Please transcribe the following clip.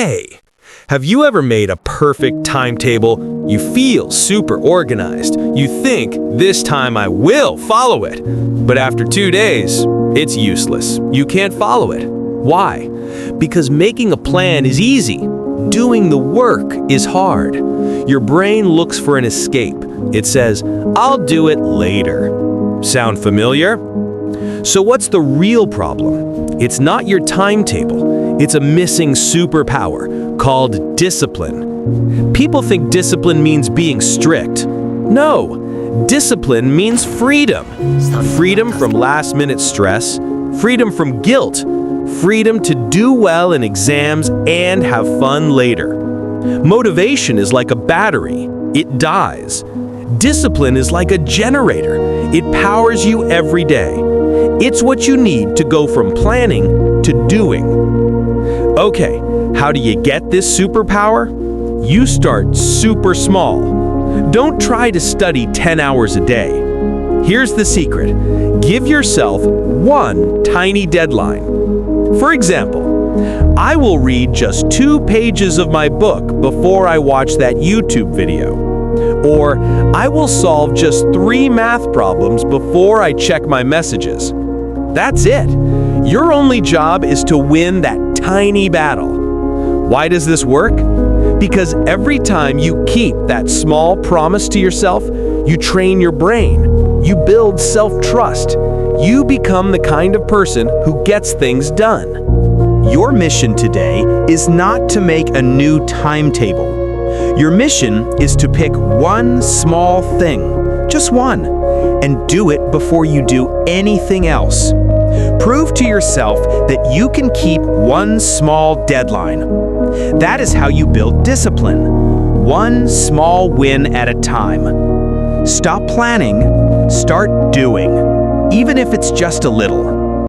Hey, have you ever made a perfect timetable? You feel super organized. You think, this time I will follow it. But after 2 days, it's useless. You can't follow it. Why? Because making a plan is easy. Doing the work is hard. Your brain looks for an escape. It says, I'll do it later. Sound familiar? So what's the real problem? It's not your timetable. It's a missing superpower called discipline. People think discipline means being strict. No, discipline means freedom. Freedom from last-minute stress, freedom from guilt, freedom to do well in exams and have fun later. Motivation is like a battery. It dies. Discipline is like a generator. It powers you every day. It's what you need to go from planning to doing. Okay, how do you get this superpower? You start super small. Don't try to study 10 hours a day. Here's the secret. Give yourself one tiny deadline. For example, I will read just 2 pages of my book before I watch that YouTube video. Or I will solve just 3 math problems before I check my messages. That's it. Your only job is to win that tiny battle. Why does this work? Because every time you keep that small promise to yourself, you train your brain. You build self-trust. You become the kind of person who gets things done. Your mission today is not to make a new timetable. Your mission is to pick one small thing, just one, and do it before you do anything else. Prove to yourself that you can keep one small deadline. That is how you build discipline, one small win at a time. Stop planning, start doing, even if it's just a little.